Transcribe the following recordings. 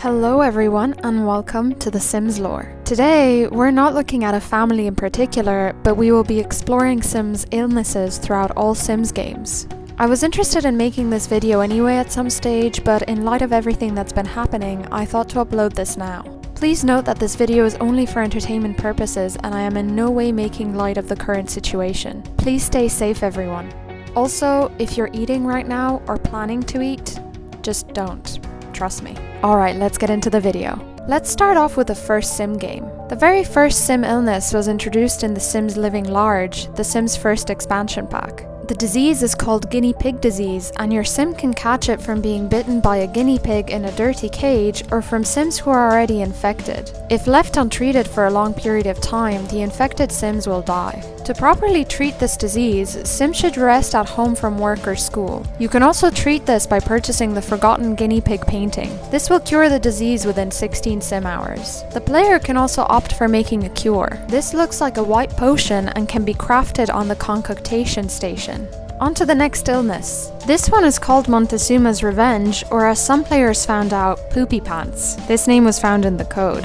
Hello everyone and welcome to the Sims lore. Today, we're not looking at a family in particular, but we will be exploring Sims illnesses throughout all Sims games. I was interested in making this video anyway at some stage, but in light of everything that's been happening, I thought to upload this now. Please note that this video is only for entertainment purposes and I am in no way making light of the current situation. Please stay safe everyone. Also, if you're eating right now or planning to eat, just don't. Trust me. Alright, let's get into the video. Let's start off with the first Sim game. The very first Sim illness was introduced in The Sims Living Large, the Sims first expansion pack. The disease is called guinea pig disease, and your Sim can catch it from being bitten by a guinea pig in a dirty cage or from Sims who are already infected. If left untreated for a long period of time, the infected Sims will die. To properly treat this disease, Sims should rest at home from work or school. You can also treat this by purchasing the Forgotten Guinea Pig painting. This will cure the disease within 16 Sim hours. The player can also opt for making a cure. This looks like a white potion and can be crafted on the concoctation station. On to the next illness. This one is called Montezuma's Revenge, or as some players found out, Poopy Pants. This name was found in the code.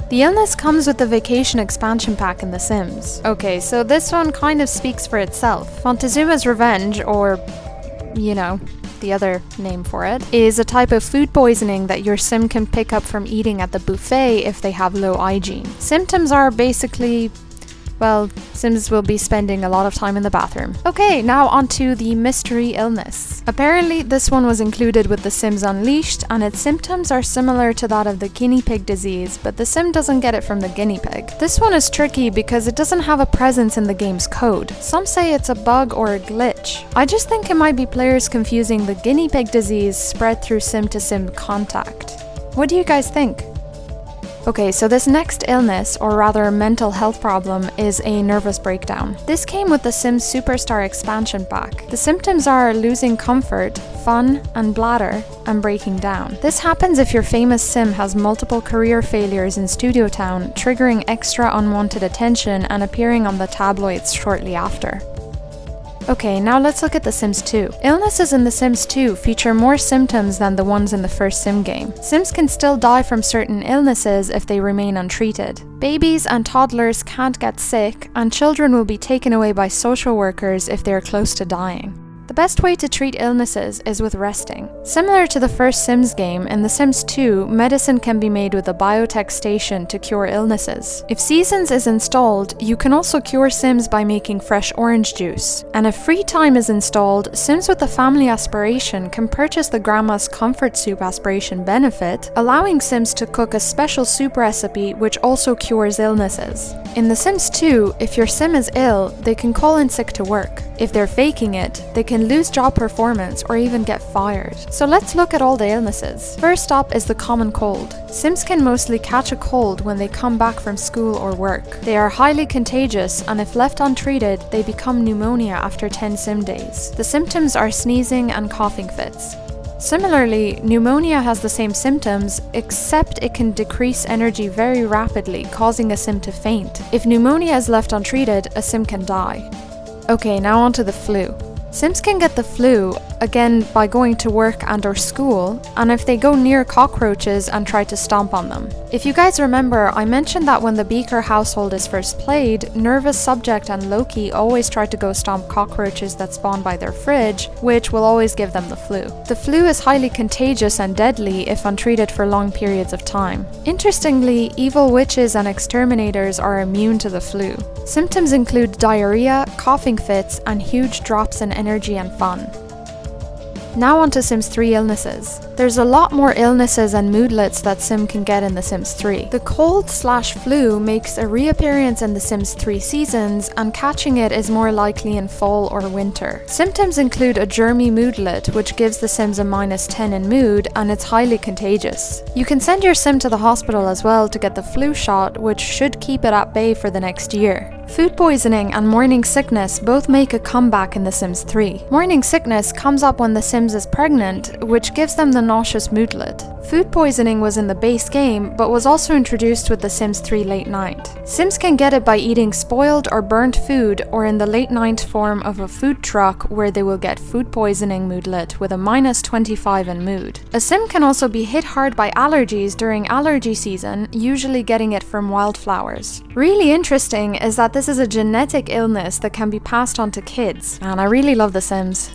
The illness comes with the Vacation expansion pack in The Sims. Okay, so this one kind of speaks for itself. Montezuma's Revenge, or, you know, the other name for it, is a type of food poisoning that your Sim can pick up from eating at the buffet if they have low hygiene. Symptoms are basically, well, Sims will be spending a lot of time in the bathroom. Okay, now onto the mystery illness. Apparently, this one was included with The Sims Unleashed, and its symptoms are similar to that of the guinea pig disease, but the Sim doesn't get it from the guinea pig. This one is tricky because it doesn't have a presence in the game's code. Some say it's a bug or a glitch. I just think it might be players confusing the guinea pig disease spread through Sim-to-Sim contact. What do you guys think? Okay, so this next illness, or rather mental health problem, is a nervous breakdown. This came with the Sims Superstar expansion pack. The symptoms are losing comfort, fun, and bladder, and breaking down. This happens if your famous Sim has multiple career failures in Studio Town, triggering extra unwanted attention and appearing on the tabloids shortly after. Okay, now let's look at The Sims 2. Illnesses in The Sims 2 feature more symptoms than the ones in the first Sim game. Sims can still die from certain illnesses if they remain untreated. Babies and toddlers can't get sick, and children will be taken away by social workers if they are close to dying. The best way to treat illnesses is with resting. Similar to the first Sims game, in The Sims 2, medicine can be made with a biotech station to cure illnesses. If Seasons is installed, you can also cure Sims by making fresh orange juice. And if free time is installed, Sims with a family aspiration can purchase the Grandma's Comfort Soup aspiration benefit, allowing Sims to cook a special soup recipe which also cures illnesses. In The Sims 2, if your Sim is ill, they can call in sick to work. If they're faking it, they can lose job performance or even get fired. So let's look at all the illnesses. First up is the common cold. Sims can mostly catch a cold when they come back from school or work. They are highly contagious, and if left untreated, they become pneumonia after 10 Sim days. The symptoms are sneezing and coughing fits. Similarly, pneumonia has the same symptoms, except it can decrease energy very rapidly, causing a Sim to faint. If pneumonia is left untreated, a Sim can die. Okay, now on to the flu. Sims can get the flu, again by going to work and or school, and if they go near cockroaches and try to stomp on them. If you guys remember, I mentioned that when the Beaker household is first played, Nervous Subject and Loki always try to go stomp cockroaches that spawn by their fridge, which will always give them the flu. The flu is highly contagious and deadly if untreated for long periods of time. Interestingly, evil witches and exterminators are immune to the flu. Symptoms include diarrhea, coughing fits, and huge drops in energy and fun. Now on to Sims 3 illnesses. There's a lot more illnesses and moodlets that Sim can get in The Sims 3. The cold/flu makes a reappearance in The Sims 3 Seasons, and catching it is more likely in fall or winter. Symptoms include a germy moodlet, which gives the Sims a -10 in mood, and it's highly contagious. You can send your Sim to the hospital as well to get the flu shot, which should keep it at bay for the next year. Food poisoning and morning sickness both make a comeback in The Sims 3. Morning sickness comes up when the Sims is pregnant, which gives them the nauseous moodlet. Food poisoning was in the base game, but was also introduced with The Sims 3 Late Night. Sims can get it by eating spoiled or burnt food, or in the late night form of a food truck where they will get food poisoning moodlet with a -25 in mood. A Sim can also be hit hard by allergies during allergy season, usually getting it from wildflowers. Really interesting is that this is a genetic illness that can be passed on to kids, and I really love The Sims.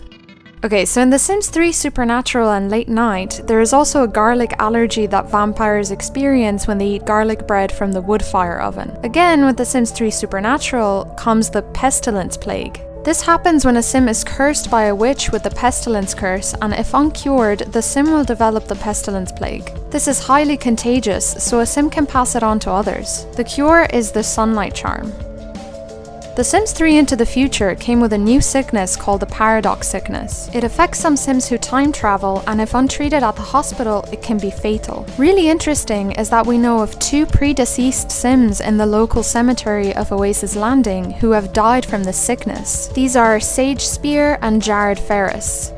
Okay, so in The Sims 3 Supernatural and Late Night, there is also a garlic allergy that vampires experience when they eat garlic bread from the wood fire oven. Again, with The Sims 3 Supernatural comes the pestilence plague. This happens when a Sim is cursed by a witch with the pestilence curse, and if uncured, the Sim will develop the pestilence plague. This is highly contagious, so a Sim can pass it on to others. The cure is the sunlight charm. The Sims 3 Into the Future came with a new sickness called the Paradox Sickness. It affects some Sims who time travel, and if untreated at the hospital, it can be fatal. Really interesting is that we know of 2 predeceased Sims in the local cemetery of Oasis Landing who have died from this sickness. These are Sage Spear and Jared Ferris.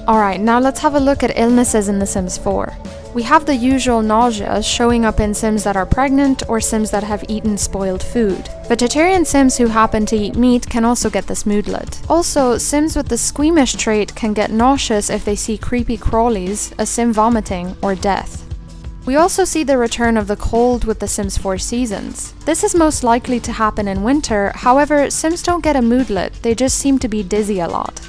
Alright, now let's have a look at illnesses in The Sims 4. We have the usual nausea showing up in Sims that are pregnant or Sims that have eaten spoiled food. Vegetarian Sims who happen to eat meat can also get this moodlet. Also, Sims with the squeamish trait can get nauseous if they see creepy crawlies, a Sim vomiting, or death. We also see the return of the cold with The Sims 4 Seasons. This is most likely to happen in winter, however, Sims don't get a moodlet, they just seem to be dizzy a lot.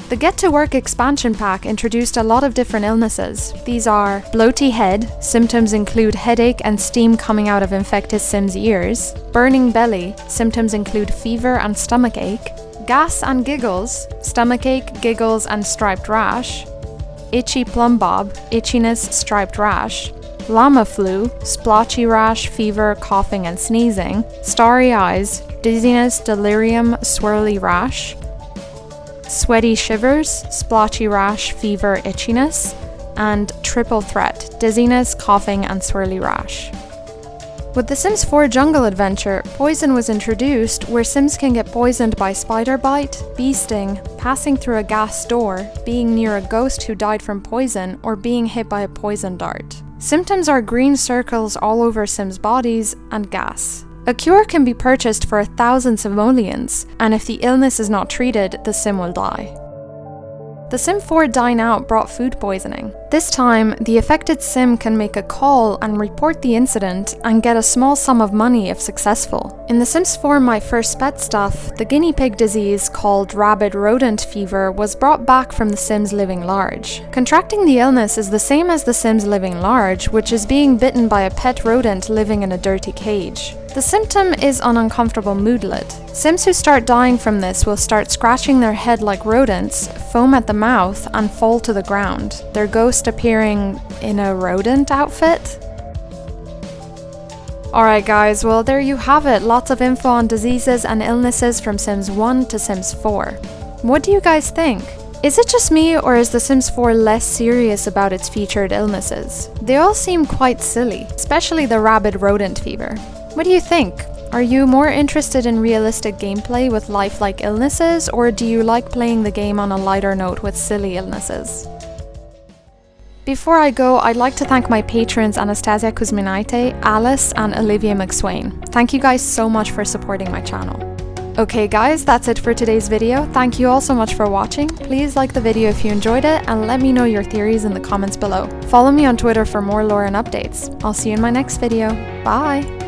The Get to Work expansion pack introduced a lot of different illnesses. These are bloaty head, symptoms include headache and steam coming out of infected Sims' ears; burning belly, symptoms include fever and stomach ache; gas and giggles, stomach ache, giggles and striped rash; itchy plum bob, itchiness, striped rash; llama flu, splotchy rash, fever, coughing and sneezing; starry eyes, dizziness, delirium, swirly rash; sweaty shivers, splotchy rash, fever, itchiness; and triple threat, dizziness, coughing, and swirly rash. With The Sims 4 Jungle Adventure, poison was introduced where Sims can get poisoned by spider bite, bee sting, passing through a gas door, being near a ghost who died from poison, or being hit by a poison dart. Symptoms are green circles all over Sims' bodies and gas. A cure can be purchased for 1,000 simoleons, and if the illness is not treated, the Sim will die. The Sim 4 Dine Out brought food poisoning. This time, the affected Sim can make a call and report the incident and get a small sum of money if successful. In The Sims 4 My First Pet Stuff, the guinea pig disease called rabid rodent fever was brought back from the Sims living large. Contracting the illness is the same as the Sims living large, which is being bitten by a pet rodent living in a dirty cage. The symptom is an uncomfortable moodlet. Sims who start dying from this will start scratching their head like rodents, foam at the mouth, and fall to the ground, their ghost appearing in a rodent outfit. Alright guys, well there you have it, lots of info on diseases and illnesses from Sims 1 to Sims 4. What do you guys think? Is it just me, or is The Sims 4 less serious about its featured illnesses? They all seem quite silly, especially the rabid rodent fever. What do you think? Are you more interested in realistic gameplay with lifelike illnesses, or do you like playing the game on a lighter note with silly illnesses? Before I go, I'd like to thank my patrons Anastasia, Kuzminaite, Alice, and Olivia McSwain. Thank you guys so much for supporting my channel. Okay guys, that's it for today's video. Thank you all so much for watching. Please like the video if you enjoyed it, and let me know your theories in the comments below. Follow me on Twitter for more lore and updates. I'll see you in my next video. Bye!